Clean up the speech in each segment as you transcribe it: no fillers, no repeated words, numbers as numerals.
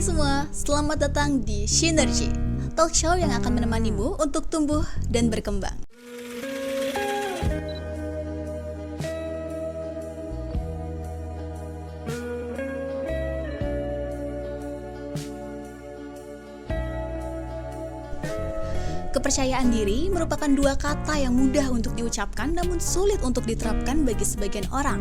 Hai semua, selamat datang di Synergy, talk show yang akan menemanimu untuk tumbuh dan berkembang. Kepercayaan diri merupakan dua kata yang mudah untuk diucapkan namun sulit untuk diterapkan bagi sebagian orang.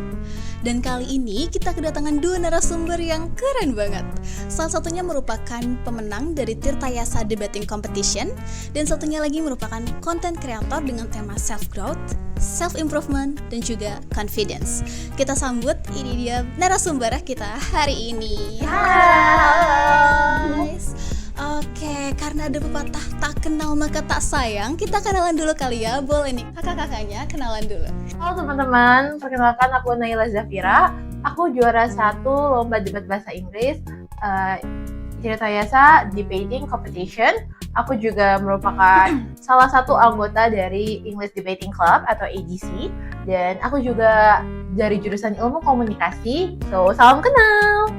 Dan kali ini kita kedatangan dua narasumber yang keren banget. Salah satunya merupakan pemenang dari Tirta Yasa Debating Competition dan satunya lagi merupakan content creator dengan tema self-growth, self-improvement, dan juga confidence. Kita sambut, ini dia narasumber kita hari ini. Hai. Oke, karena ada pepatah tak kenal maka tak sayang, kita kenalan dulu kali ya. Boleh nih, kakak-kakaknya kenalan dulu. Halo teman-teman, perkenalkan aku Naila Zafira. Aku juara 1 lomba debat bahasa Inggris Tirta Yasa Debating Competition. Aku juga merupakan salah satu anggota dari English Debating Club atau ADC. Dan aku juga dari jurusan ilmu komunikasi. So, salam kenal!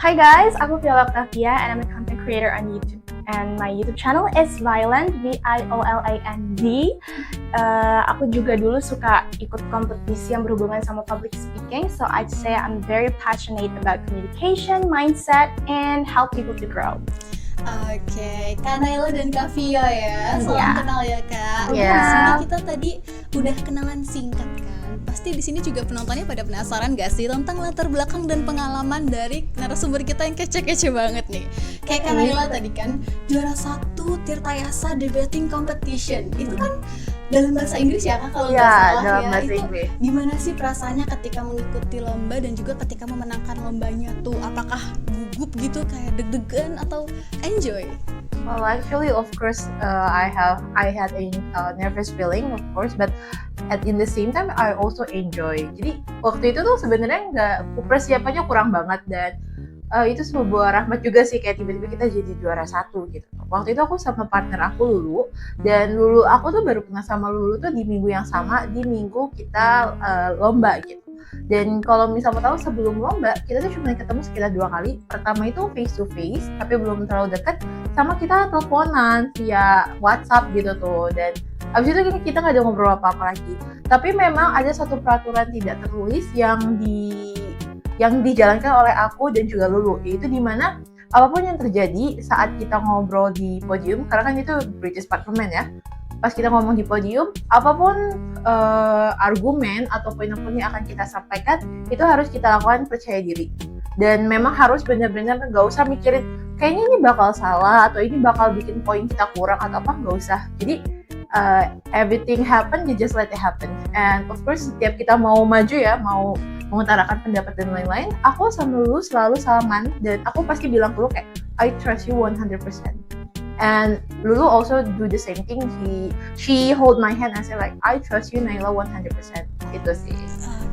Hi guys, aku Viola Octavia and I'm a content creator on YouTube. And my YouTube channel is Violand, Violand. Aku juga dulu suka ikut kompetisi yang berhubungan sama public speaking. So I'd say I'm very passionate about communication, mindset, and help people to grow. Oke, Kak Naila dan Kak Vio ya, salam kenal ya Kak. Di sini kita tadi udah kenalan singkat kan. Pasti di sini juga penontonnya pada penasaran gak sih tentang latar belakang dan pengalaman dari narasumber kita yang kece-kece banget nih. Kayak Kak Naila tadi kan juara 1 Tirta Yasa Debating Competition. Itu kan dalam bahasa Inggris ya Kak kalau nggak salah dalam ya. bahasa Itu Inggris. gimana sih perasaannya ketika mengikuti lomba dan juga ketika memenangkan lombanya tuh? Apakah gugup gitu kayak deg-degan atau enjoy? Well, actually, of course, I had a nervous feeling, of course, but in the same time, I also enjoy. Jadi waktu itu tuh sebenarnya persiapannya kurang banget dan itu sebuah rahmat juga sih, kayak tiba-tiba kita jadi juara 1 gitu. Waktu itu aku sama partner aku Lulu, dan Lulu aku tuh baru kenal sama Lulu tuh di minggu yang sama, di minggu kita lomba gitu. Dan kalau misalnya tahu sebelum lomba kita tuh cuma ketemu sekitar 2 kali. Pertama itu face to face, tapi belum terlalu dekat. Sama kita teleponan via WhatsApp gitu tuh. Dan abis itu kita nggak ada ngobrol apa-apa lagi. Tapi memang ada satu peraturan tidak tertulis yang dijalankan oleh aku dan juga Lulu, yaitu dimana apapun yang terjadi saat kita ngobrol di podium, karena kan itu British Parliament ya. Pas kita ngomong di podium, apapun argumen atau poin-poin yang akan kita sampaikan, itu harus kita lakukan percaya diri. Dan memang harus benar-benar nggak usah mikirin, kayaknya ini bakal salah, atau ini bakal bikin poin kita kurang, atau apa, nggak usah. Jadi, everything happen, you just let it happen. And of course, setiap kita mau maju ya, mau mengutarakan pendapat dan lain-lain, aku sama Lulu selalu salaman, dan aku pasti bilang ke Lulu kayak, I trust you 100%. And Lulu also do the same thing. She hold my hand and say like, I trust you Naila 100%. Itu sih.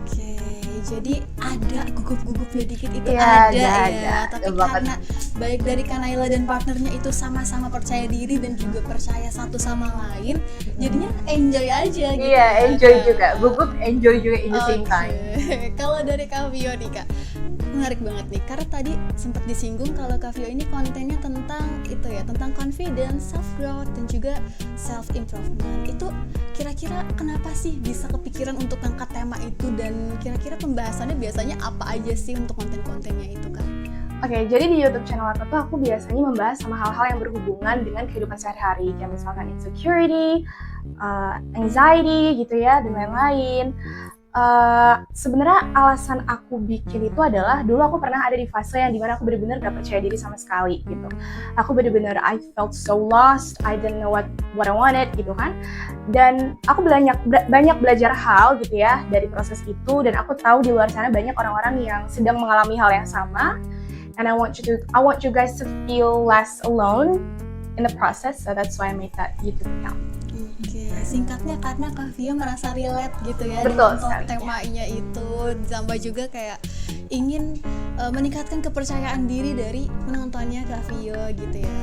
Oke, jadi ada gugup-gugupnya dikit itu Ya, ada. ada. Tapi karena baik dari Kak Naila dan partnernya itu sama-sama percaya diri dan juga percaya satu sama lain, jadinya enjoy aja gitu. Iya, ya, enjoy Kak. juga. Gugup, enjoy juga in the same Oke. time. Kalau dari Kak Vio nih Kak, menarik banget nih karena tadi sempat disinggung kalau Kak Vio ini kontennya tentang itu ya, tentang confidence, self growth dan juga self improvement. Itu kira-kira kenapa sih bisa kepikiran untuk angkat tema itu dan kira-kira pembahasannya biasanya apa aja sih untuk konten-kontennya itu Kak? Oke, jadi di YouTube channel aku tuh aku biasanya membahas sama hal-hal yang berhubungan dengan kehidupan sehari-hari, kayak misalkan insecurity, anxiety gitu ya, dan lain-lain. Sebenarnya alasan aku bikin itu adalah dulu aku pernah ada di fase yang dimana aku benar-benar gak percaya diri sama sekali gitu. Aku benar-benar I felt so lost, I didn't know what I wanted gitu kan. Dan aku banyak belajar hal gitu ya dari proses itu, dan aku tahu di luar sana banyak orang-orang yang sedang mengalami hal yang sama. And I want you guys to feel less alone in the process, so that's why I made that YouTube account. Oke, singkatnya karena Kak Vio merasa relate gitu ya Betul dengan sekali. temanya itu, tambah juga kayak ingin meningkatkan kepercayaan diri dari penontonnya Kak Vio gitu ya.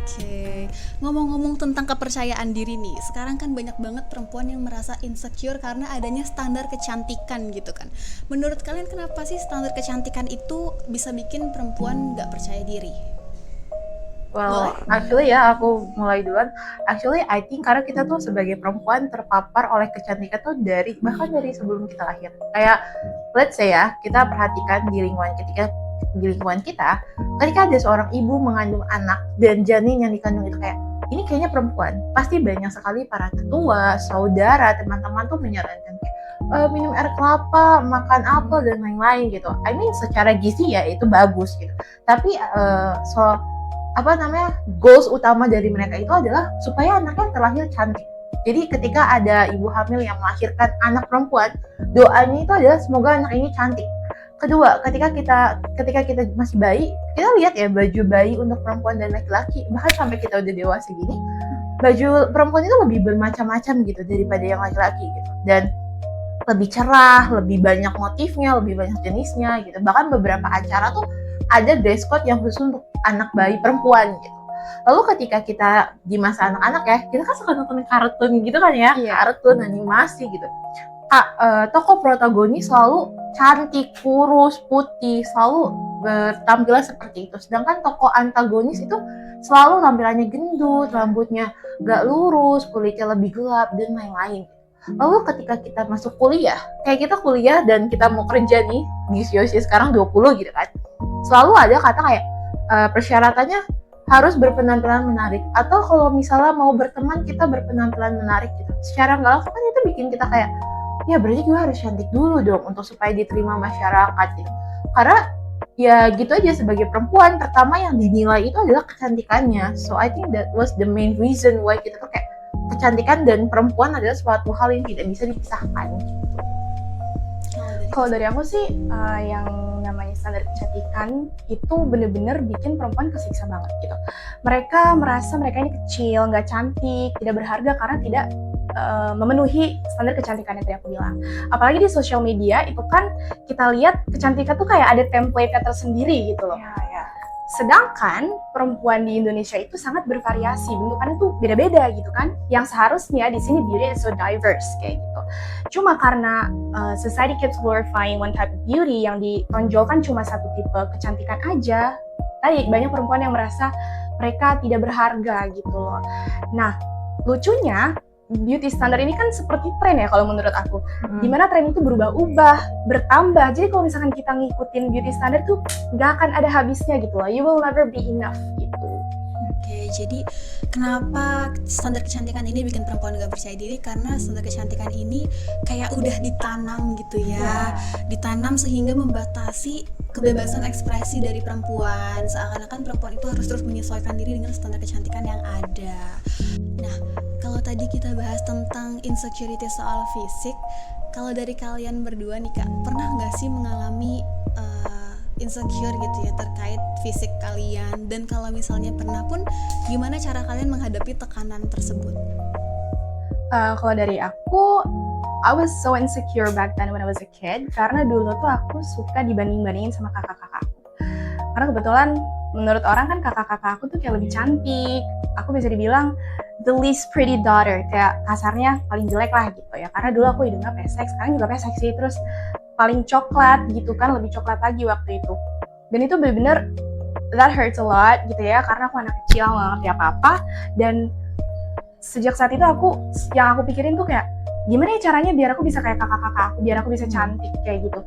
Oke, ngomong-ngomong tentang kepercayaan diri nih, sekarang kan banyak banget perempuan yang merasa insecure karena adanya standar kecantikan gitu kan. Menurut kalian kenapa sih standar kecantikan itu bisa bikin perempuan gak percaya diri? Well, actually ya aku mulai duluan. Actually, I think karena kita tuh sebagai perempuan terpapar oleh kecantikan tuh bahkan dari sebelum kita lahir. Kayak let's say ya, kita perhatikan di lingkungan kita, ketika ada seorang ibu mengandung anak dan janin yang dikandung itu kayak ini kayaknya perempuan, pasti banyak sekali para tetua, saudara, teman-teman tuh menyarankan kayak minum air kelapa, makan apel dan lain-lain gitu. I mean secara gizi ya itu bagus gitu. Tapi goals utama dari mereka itu adalah supaya anaknya terlahir cantik. Jadi ketika ada ibu hamil yang melahirkan anak perempuan, doanya itu adalah semoga anak ini cantik. Kedua, ketika kita masih bayi, kita lihat ya baju bayi untuk perempuan dan laki-laki, bahkan sampai kita udah dewasa gini, baju perempuan itu lebih bermacam-macam gitu daripada yang laki-laki gitu. Dan lebih cerah, lebih banyak motifnya, lebih banyak jenisnya gitu. Bahkan beberapa acara tuh ada dress code yang khusus untuk anak bayi perempuan gitu. Lalu ketika kita di masa anak-anak ya, kita kan suka nonton kartun gitu kan ya, kartun, animasi gitu. Tokoh protagonis selalu cantik, kurus, putih, selalu bertampilan seperti itu. Sedangkan tokoh antagonis itu selalu tampilannya gendut, rambutnya gak lurus, kulitnya lebih gelap, dan lain-lain. Lalu ketika kita masuk kuliah, kayak kita kuliah dan kita mau kerja nih, di usia sekarang 20 gitu kan, selalu ada kata kayak persyaratannya harus berpenampilan menarik, atau kalau misalnya mau berteman kita berpenampilan menarik gitu. Secara nggak langsung kan itu bikin kita kayak ya berarti gue harus cantik dulu dong untuk supaya diterima masyarakat gitu. Karena ya gitu aja, sebagai perempuan pertama yang dinilai itu adalah kecantikannya. So I think that was the main reason why kita tuh kayak kecantikan dan perempuan adalah suatu hal yang tidak bisa dipisahkan gitu. Kalau dari aku sih yang namanya standar kecantikan itu bener-bener bikin perempuan kesiksa banget gitu. Mereka merasa mereka ini kecil, nggak cantik, tidak berharga karena tidak memenuhi standar kecantikan yang tadi aku bilang. Apalagi di sosial media itu kan kita lihat kecantikan tuh kayak ada template-nya tersendiri gitu loh. Sedangkan perempuan di Indonesia itu sangat bervariasi, bentukannya tuh beda-beda gitu kan. Yang seharusnya di sini beauty is so diverse kayak gitu. Cuma karena society keeps glorifying one type of beauty, yang ditonjolkan cuma satu tipe kecantikan aja, tadi banyak perempuan yang merasa mereka tidak berharga gitu loh. Nah, lucunya beauty standard ini kan seperti tren ya kalau menurut aku. Dimana tren itu berubah-ubah, bertambah. Jadi kalau misalkan kita ngikutin beauty standard tuh gak akan ada habisnya gitu loh. You will never be enough gitu. Oke, jadi kenapa standar kecantikan ini bikin perempuan gak percaya diri? Karena standar kecantikan ini kayak udah ditanam gitu ya. Ditanam sehingga membatasi kebebasan ekspresi dari perempuan. Seakan-akan perempuan itu harus terus menyesuaikan diri dengan standar kecantikan yang ada. Nah, kalau tadi kita bahas tentang insecurity soal fisik, kalau dari kalian berdua nih Kak, pernah nggak sih mengalami insecure gitu ya terkait fisik kalian? Dan kalau misalnya pernah pun, gimana cara kalian menghadapi tekanan tersebut? Kalau dari aku, I was so insecure back then when I was a kid, karena dulu tuh aku suka dibanding-bandingin sama kakak-kakak aku. Karena kebetulan menurut orang kan kakak-kakak aku tuh kayak lebih cantik. Aku bisa dibilang the least pretty daughter, kayak kasarnya paling jelek lah gitu ya. Karena dulu aku hidungnya pesek, sekarang juga pesek sih. Terus paling coklat gitu kan, lebih coklat lagi waktu itu. Dan itu bener-bener that hurts a lot gitu ya, karena aku anak kecil nggak ngerti apa-apa. Dan sejak saat itu yang aku pikirin tuh kayak gimana ya caranya biar aku bisa kayak kakak-kakak aku, biar aku bisa cantik kayak gitu.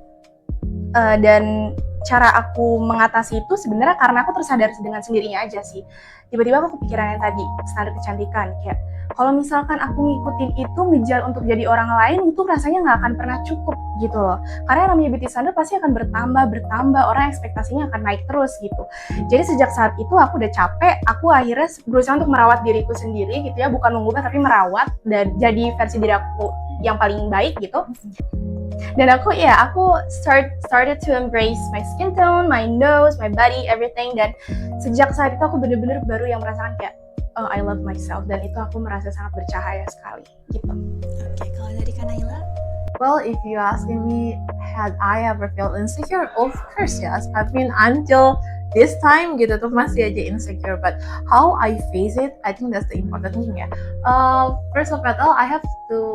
Dan cara aku mengatasi itu sebenarnya karena aku tersadar dengan sendirinya aja sih. Tiba-tiba aku kepikiran yang tadi, standar kecantikan. Kayak kalau misalkan aku ngikutin itu ngejar untuk jadi orang lain, itu rasanya nggak akan pernah cukup gitu loh. Karena yang namanya beauty standard pasti akan bertambah, orang ekspektasinya akan naik terus gitu. Jadi sejak saat itu aku udah capek, aku akhirnya berusaha untuk merawat diriku sendiri gitu ya, bukan mengubah tapi merawat dan jadi versi diri aku yang paling baik gitu. Dan aku started to embrace my skin tone, my nose, my body, everything. Dan sejak saat itu aku bener-bener baru yang merasakan kayak oh, I love myself, dan itu aku merasa sangat bercahaya sekali gitu. Oke, kalau dari Kak Naila? Well, if you asking me, had I ever felt insecure? Of course, yes. I mean, until this time gitu tuh masih aja insecure, but how I face it, I think that's the important thing ya. First of all,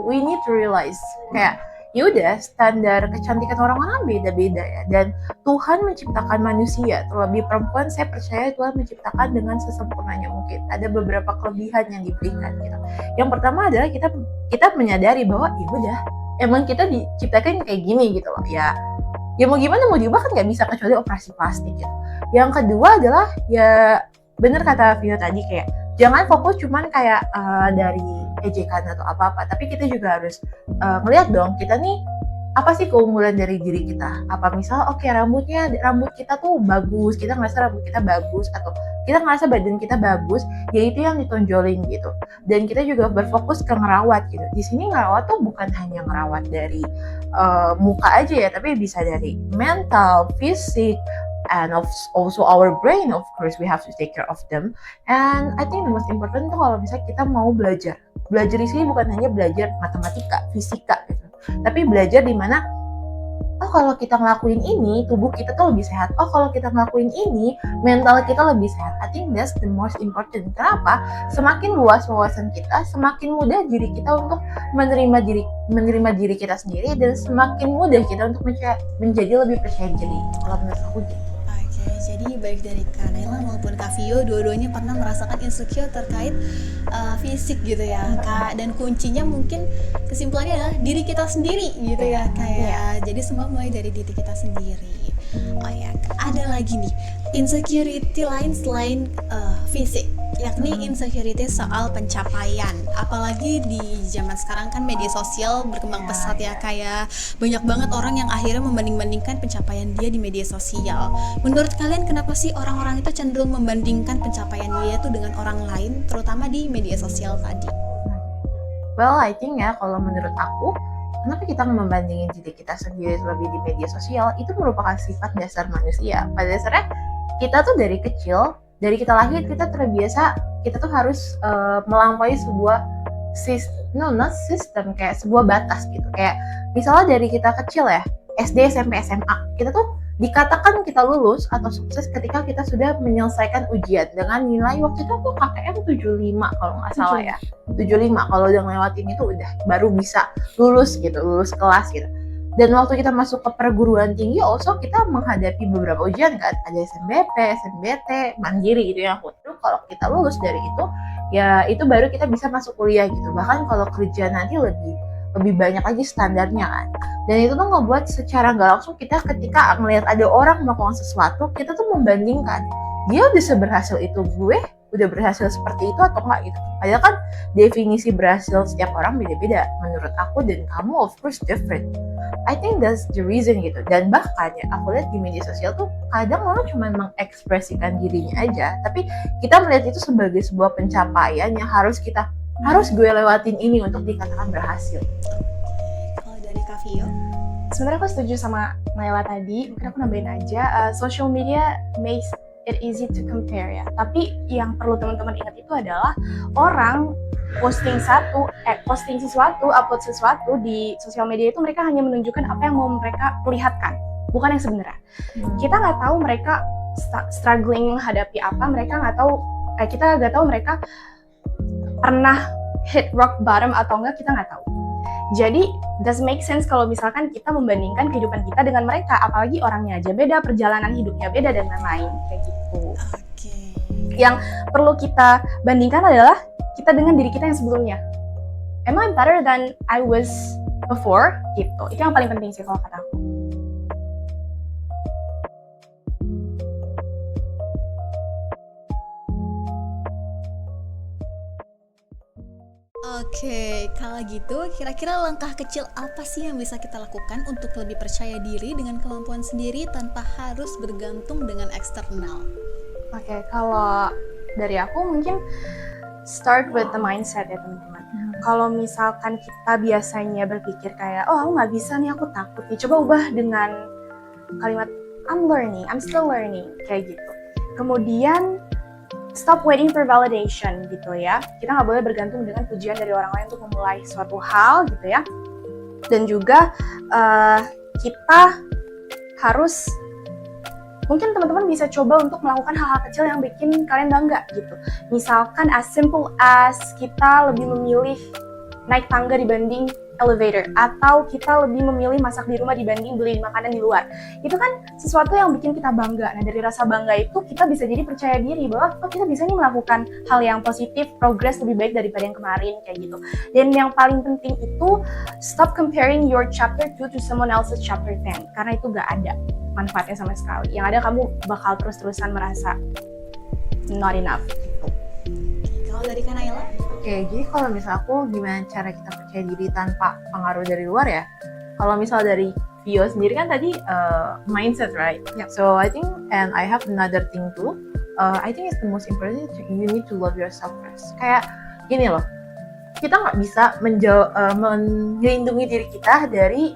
we need to realize kayak yaudah standar kecantikan orang-orang beda-beda ya, dan Tuhan menciptakan manusia, terlebih perempuan saya percaya Tuhan menciptakan dengan sesempurnanya mungkin. Ada beberapa kelebihan yang diberikan gitu. Yang pertama adalah kita menyadari bahwa ya udah emang kita diciptakan kayak gini gitu loh ya mau gimana mau diubah kan nggak bisa kecuali operasi plastik gitu. Yang kedua adalah ya bener kata Vio tadi, kayak jangan fokus cuman kayak dari ejekan atau apa-apa, tapi kita juga harus ngeliat dong kita nih apa sih keunggulan dari diri kita. Apa misal rambut kita tuh bagus, kita ngerasa rambut kita bagus, atau kita ngerasa badan kita bagus, ya itu yang ditonjolin gitu. Dan kita juga berfokus ke ngerawat gitu. Di sini ngerawat tuh bukan hanya ngerawat dari muka aja ya, tapi bisa dari mental, fisik, and also our brain. Of course we have to take care of them. And I think the most important tuh kalau misalnya kita mau belajar di sini bukan hanya belajar matematika, fisika gitu, tapi belajar di mana kalau kita ngelakuin ini tubuh kita tuh lebih sehat, kalau kita ngelakuin ini mental kita lebih sehat. I think that's the most important. Kenapa? Semakin luas wawasan kita, semakin mudah diri kita untuk menerima diri kita sendiri, dan semakin mudah kita untuk menjadi lebih percaya diri. Kalau menurut aku gitu. Jadi baik dari Kak Naila maupun Kak Vio, dua-duanya pernah merasakan insecure terkait fisik gitu ya Kak, dan kuncinya mungkin kesimpulannya adalah diri kita sendiri gitu ya kayak jadi semua mulai dari diri kita sendiri. Oh ya, ada lagi nih insecurity lain selain fisik, yakni insecurity soal pencapaian. Apalagi di zaman sekarang kan media sosial berkembang pesat ya, kayak banyak banget orang yang akhirnya membanding-bandingkan pencapaian dia di media sosial. Menurut kalian kenapa sih orang-orang itu cenderung membandingkan pencapaian dia tuh dengan orang lain, terutama di media sosial tadi? Well, I think ya kalau menurut aku, kenapa kita membandingin diri kita sendiri terlebih di media sosial, itu merupakan sifat dasar manusia. Pada dasarnya kita tuh dari kecil, dari kita lahir kita terbiasa, kita tuh harus melampaui sebuah sistem kayak sebuah batas gitu. Kayak misalnya dari kita kecil ya, SD, SMP, SMA, kita tuh dikatakan kita lulus atau sukses ketika kita sudah menyelesaikan ujian dengan nilai, waktu itu aku KKM 75 kalau nggak salah ya, 75. Kalau udah ngelewatin itu udah baru bisa lulus gitu, lulus kelas gitu. Dan waktu kita masuk ke perguruan tinggi also kita menghadapi beberapa ujian kan, ada SNBP, SNBT, mandiri gitu ya. Terus kalau kita lulus dari itu, ya itu baru kita bisa masuk kuliah gitu. Bahkan kalau kerja nanti lebih banyak lagi standarnya kan. Dan itu tuh ngebuat secara nggak langsung kita ketika ngelihat ada orang melakukan sesuatu, kita tuh membandingkan, dia udah seberhasil itu, gue udah berhasil seperti itu atau enggak gitu. Padahal kan definisi berhasil setiap orang beda-beda. Menurut aku dan kamu of course different. I think that's the reason gitu. Dan bahkan ya aku lihat di media sosial tuh kadang orang cuma mengekspresikan dirinya aja, tapi kita melihat itu sebagai sebuah pencapaian yang harus gue lewatin ini untuk dikatakan berhasil. Kalau dari Kak Vio? Sebenarnya aku setuju sama Naila tadi, mungkin aku nambahin aja, social media makes it easy to compare ya. Tapi yang perlu teman-teman ingat itu adalah orang posting sesuatu, upload sesuatu di sosial media itu mereka hanya menunjukkan apa yang mau mereka perlihatkan, bukan yang sebenarnya. Kita nggak tahu mereka struggling menghadapi apa, kita nggak tahu mereka pernah hit rock bottom atau enggak, kita nggak tahu. Jadi does make sense kalau misalkan kita membandingkan kehidupan kita dengan mereka, apalagi orangnya aja beda, perjalanan hidupnya beda dan lain-lain kayak gitu. Yang perlu kita bandingkan adalah kita dengan diri kita yang sebelumnya. Am I better than I was before? Gitu. Itu yang paling penting sih kalau kata aku. Oke, kalau gitu kira-kira langkah kecil apa sih yang bisa kita lakukan untuk lebih percaya diri dengan kemampuan sendiri tanpa harus bergantung dengan eksternal? Oke, kalau dari aku mungkin start with the mindset ya teman-teman. Kalau misalkan kita biasanya berpikir kayak, oh aku nggak bisa nih, aku takut nih, coba ubah dengan kalimat I'm learning, I'm still learning, kayak gitu. Kemudian stop waiting for validation gitu ya. Kita nggak boleh bergantung dengan pujian dari orang lain untuk memulai suatu hal gitu ya. Dan juga kita harus mungkin teman-teman bisa coba untuk melakukan hal-hal kecil yang bikin kalian bangga gitu. Misalkan as simple as kita lebih memilih naik tangga dibanding elevator, atau kita lebih memilih masak di rumah dibanding beli makanan di luar. Itu kan sesuatu yang bikin kita bangga. Nah, dari rasa bangga itu kita bisa jadi percaya diri bahwa kita bisa nih melakukan hal yang positif, progress lebih baik daripada yang kemarin kayak gitu. Dan yang paling penting itu stop comparing your chapter 2 to someone else's chapter 10, karena itu gak ada manfaatnya sama sekali. Yang ada kamu bakal terus-terusan merasa not enough gitu. Kalau dari Kanayla? Oke, jadi kalau misal aku gimana cara kita percaya diri tanpa pengaruh dari luar ya? Kalau misal dari Vio sendiri kan tadi mindset, right? Yep. So I think, and I have another thing too. I think it's the most important. You need to love yourself first. Kayak gini loh, kita nggak bisa melindungi diri kita dari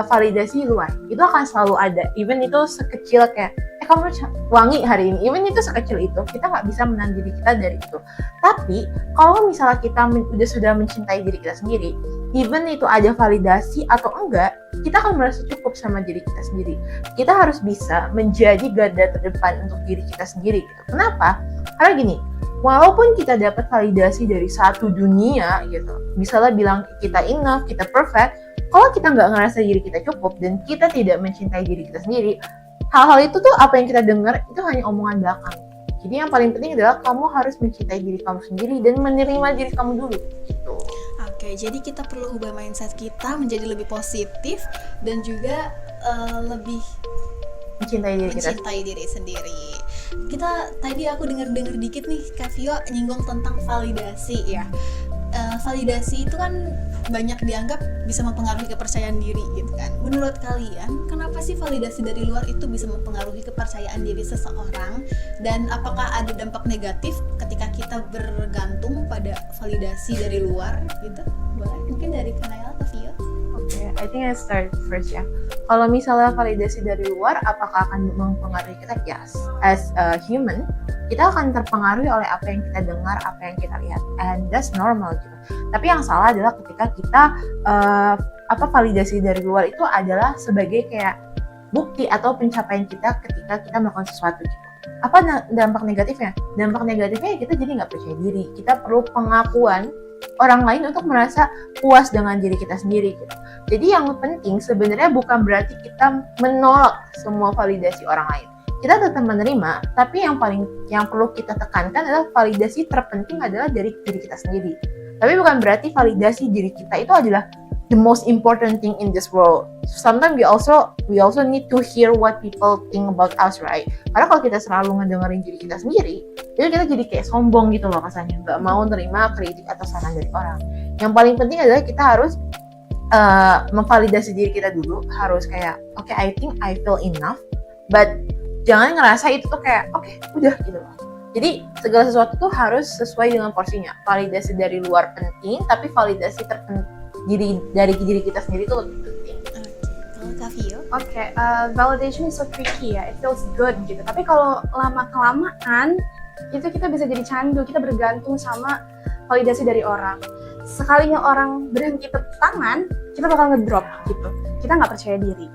validasi luar. Itu akan selalu ada. Even itu sekecil kayak kamu wangi hari ini, even itu sekecil itu, kita nggak bisa menahan diri kita dari itu. Tapi kalau misalnya kita sudah mencintai diri kita sendiri, even itu ada validasi atau enggak, kita akan merasa cukup sama diri kita sendiri. Kita harus bisa menjadi garda terdepan untuk diri kita sendiri gitu. Kenapa? Karena gini, walaupun kita dapat validasi dari satu dunia gitu, misalnya bilang kita enough, kita perfect, kalau kita nggak ngerasa diri kita cukup dan kita tidak mencintai diri kita sendiri, hal-hal itu tuh apa yang kita dengar itu hanya omongan belakang. Jadi yang paling penting adalah kamu harus mencintai diri kamu sendiri dan menerima diri kamu dulu gitu. Oke, jadi kita perlu ubah mindset kita menjadi lebih positif dan juga lebih mencintai diri sendiri. Kita tadi aku dengar dikit nih Kak Vio nyinggung tentang validasi ya. Validasi itu kan banyak dianggap bisa mempengaruhi kepercayaan diri gitu kan. Menurut kalian, kenapa sih validasi dari luar itu bisa mempengaruhi kepercayaan diri seseorang, dan apakah ada dampak negatif ketika kita bergantung pada validasi dari luar gitu? Boleh mungkin dari Kanayla ke Vio. Oke, I think I start first ya. Kalau misalnya validasi dari luar, apakah akan mempengaruhi kita? Yes. As a human, kita akan terpengaruhi oleh apa yang kita dengar, apa yang kita lihat, and that's normal gitu. Tapi yang salah adalah ketika kita validasi dari luar itu adalah sebagai kayak bukti atau pencapaian kita ketika kita melakukan sesuatu gitu. Apa dampak negatifnya? Dampak negatifnya kita jadi nggak percaya diri. Kita perlu pengakuan orang lain untuk merasa puas dengan diri kita sendiri gitu. Jadi yang penting sebenarnya bukan berarti kita menolak semua validasi orang lain. Kita tetap menerima, tapi yang perlu kita tekankan adalah validasi terpenting adalah dari diri kita sendiri. Tapi bukan berarti validasi diri kita itu adalah the most important thing in this world. Sometimes we also need to hear what people think about us, right? Karena kalau kita selalu ngedengerin diri kita sendiri, itu kita jadi kayak sombong gitu loh rasanya, nggak mau nerima kritik atau saran dari orang. Yang paling penting adalah kita harus memvalidasi diri kita dulu, harus kayak okay, I think I feel enough, but jangan ngerasa itu tuh kayak okay, udah gitu loh. Jadi segala sesuatu tuh harus sesuai dengan porsinya. Validasi dari luar penting, tapi validasi dari diri kita sendiri itu lebih penting. Kalau Kak Vio? Oke, validation is so tricky ya, it feels good gitu. Tapi kalau lama-kelamaan, itu kita bisa jadi candu, kita bergantung sama validasi dari orang. Sekalinya orang berhenti tepuk tangan, kita bakal ngedrop gitu. Kita nggak percaya diri.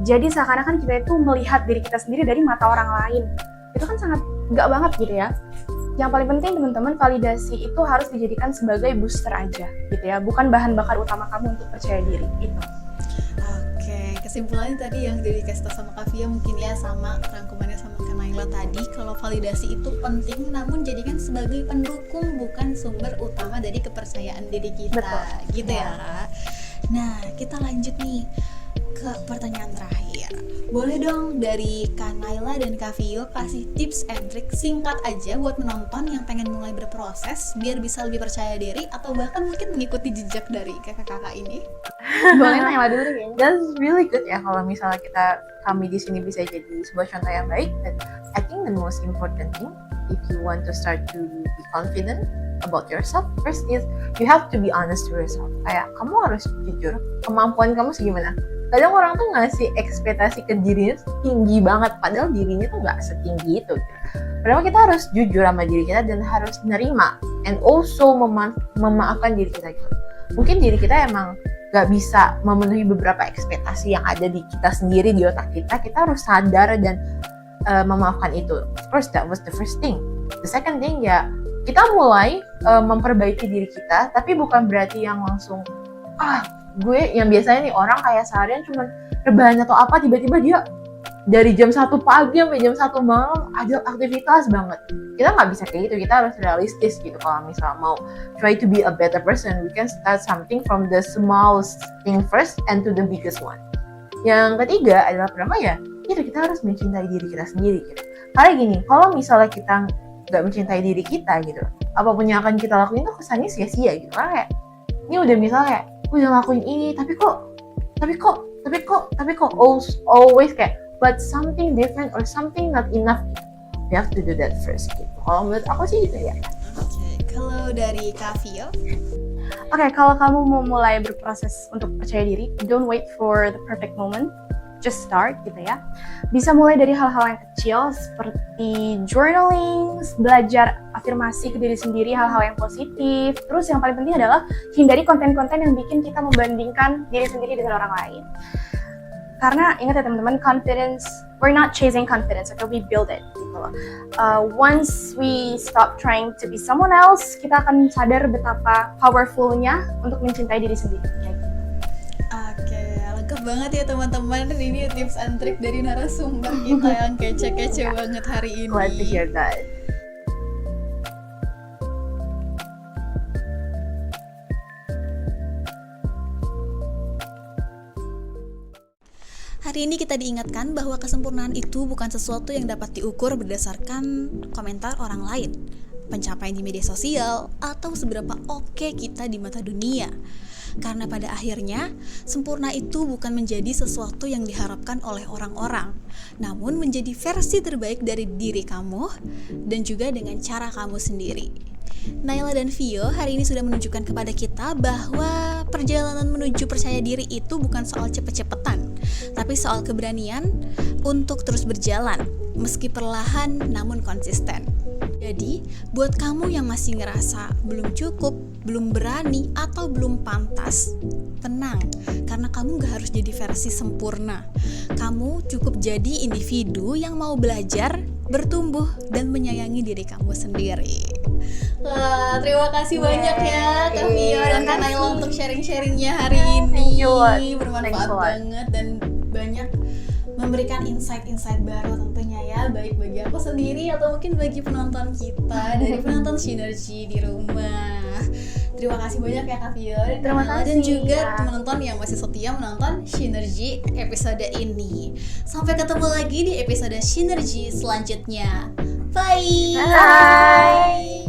Jadi seakan-akan kita itu melihat diri kita sendiri dari mata orang lain. Itu kan sangat nggak banget gitu ya. Yang paling penting teman-teman, validasi itu harus dijadikan sebagai booster aja gitu ya, bukan bahan bakar utama kamu untuk percaya diri itu. Oke, kesimpulannya tadi yang dikasih tau sama Kak Via mungkin ya sama rangkumannya sama Kanayla tadi, kalau validasi itu penting namun jadikan sebagai pendukung bukan sumber utama dari kepercayaan diri kita. Betul. Gitu ya. Nah, kita lanjut nih ke pertanyaan terakhir. Boleh dong dari Kanayla dan Kak Vio kasih tips and trick singkat aja buat menonton yang pengen mulai berproses biar bisa lebih percaya diri atau bahkan mungkin mengikuti jejak dari kakak-kakak ini. Boleh Nayla dulu kayaknya. That's really good ya kalau misalnya kami di sini bisa jadi sebuah contoh yang baik. But I think the most important thing if you want to start to be confident about yourself, first is you have to be honest to yourself. Kayak kamu harus jujur, kemampuan kamu segimana. Kadang orang tuh ngasih ekspektasi ke dirinya tinggi banget, padahal dirinya tuh nggak setinggi itu. Padahal kita harus jujur sama diri kita dan harus nerima, and also memaafkan diri kita gitu. Mungkin diri kita emang nggak bisa memenuhi beberapa ekspektasi yang ada di kita sendiri, di otak kita. Kita harus sadar dan memaafkan itu. Of course that was the first thing. The second thing ya kita mulai memperbaiki diri kita, tapi bukan berarti yang langsung gue yang biasanya nih orang kayak seharian cuma rebahan atau apa, tiba-tiba dia dari jam 1 pagi sampai jam 1 malam ada aktivitas banget. Kita nggak bisa kayak gitu, kita harus realistis gitu. Kalau misalnya mau try to be a better person, we can start something from the smallest thing first and to the biggest one. Yang ketiga adalah pertama ya, itu kita harus mencintai diri kita sendiri gitu. Karena gini, kalau misalnya kita nggak mencintai diri kita gitu, apapun yang akan kita lakuin tuh kesannya sia-sia gitu. Karena kayak, ini udah misalnya kayak, udah ngelakuin ini, tapi kok always kayak, but something different or something not enough. You have to do that first gitu. Kalau menurut aku sih gitu ya. Oke, kalau dari Kak Vio? Oke, kalau kamu mau mulai berproses untuk percaya diri, don't wait for the perfect moment. Just start gitu ya. Bisa mulai dari hal-hal yang kecil seperti journaling, belajar afirmasi ke diri sendiri, hal-hal yang positif. Terus yang paling penting adalah hindari konten-konten yang bikin kita membandingkan diri sendiri dengan orang lain. Karena ingat ya teman-teman, confidence, we're not chasing confidence, okay? We build it gitu loh. Once we stop trying to be someone else, kita akan sadar betapa powerfulnya untuk mencintai diri sendiri. Kayak gitu. Oke, lengkap banget ya teman-teman. Ini tips and trik dari narasumber kita yang kece-kece banget hari ini. Glad to hear that. Hari ini kita diingatkan bahwa kesempurnaan itu bukan sesuatu yang dapat diukur berdasarkan komentar orang lain, pencapaian di media sosial, atau seberapa oke kita di mata dunia. Karena pada akhirnya, sempurna itu bukan menjadi sesuatu yang diharapkan oleh orang-orang, namun menjadi versi terbaik dari diri kamu dan juga dengan cara kamu sendiri. Naila dan Vio hari ini sudah menunjukkan kepada kita bahwa perjalanan menuju percaya diri itu bukan soal cepet-cepetan, tapi soal keberanian untuk terus berjalan, meski perlahan namun konsisten. Jadi, buat kamu yang masih ngerasa belum cukup, belum berani, atau belum pantas, tenang, karena kamu gak harus jadi versi sempurna. Kamu cukup jadi individu yang mau belajar, bertumbuh, dan menyayangi diri kamu sendiri. Wah, terima kasih banyak ya Kak Vio dan Kak Naila untuk sharing-sharingnya hari ini. Thank you a lot. Bermanfaat Thanks a lot. banget dan banyak memberikan insight-insight baru tentunya ya, baik bagi aku sendiri atau mungkin bagi penonton kita dari penonton Synergy di rumah. Terima kasih banyak ya Kak Vio dan Terima Naila, dan kasih, juga ya. penonton yang masih setia menonton Synergy episode ini. Sampai ketemu lagi di episode Synergy selanjutnya. Bye. Bye.